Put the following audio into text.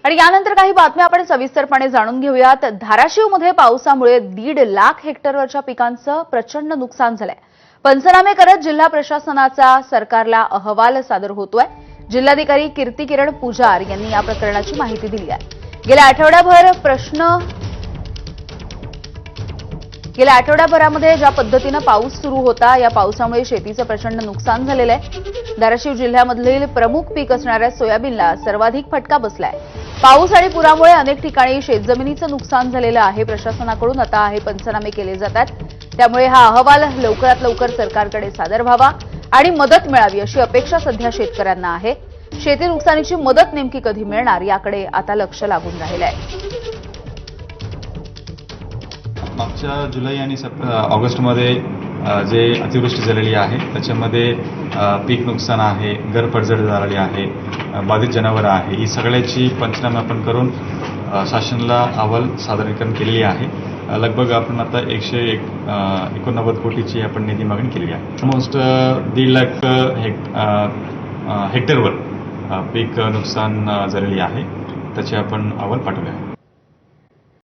आणि यानंतर काही बातम्या आपण सविस्तरपणे जाणून घेऊयात। धाराशिवमध्ये पावसामुळे 1.5 लाख हेक्टरवरच्या पिकांचं प्रचंड नुकसान झालंय। पंचनामे करत जिल्हा प्रशासनाचा सरकारला अहवाल सादर होतोय। जिल्हाधिकारी कीर्ती किरण पुजार यांनी या प्रकरणाची माहिती दिली आहे। गेल्या आठवड्याभरामध्ये ज्या पद्धतीने पाऊस सुरू होता, या पावसामुळे शेतीचं प्रचंड नुकसान झालेलं आहे। धाराशिव जिल्ह्यामधील प्रमुख पीक असणाऱ्या सोयाबीनला सर्वाधिक फटका बसलाय। पाऊस आणि पुरामुळे अनेक ठिकाणी शेतजमिनीचं नुकसान झालेलं आहे। प्रशासनाकडून आता हे पंचनामे केले जातात, त्यामुळे हा अहवाल लवकरात लवकर सरकारकडे सादर व्हावा आणि मदत मिळावी अशी अपेक्षा सध्या शेतकऱ्यांना आहे। शेती नुकसानीची मदत नेमकी कधी मिळणार याकडे आता लक्ष लागून राहिलं आहे। मागच्या जुलै आणि ऑगस्टमध्ये जे अतिवृष्टी झालेली आहे त्याच्यामध्ये पीक नुकसान आहे, घर पडझड झालेली आहे, बाधित जनावरं आहे, ही सगळ्याची पंचनामे आपण करून शासनाला अहवाल सादरीकरण केलेली आहे। लगभग आपण आता 189 कोटीची आपण निधी मागणी केलेली आहे। ऑलमोस्ट 1.5 लाख हेक्टरवर पीक नुकसान झालेली आहे, त्याचे आपण अहवाल पाठवले आहे।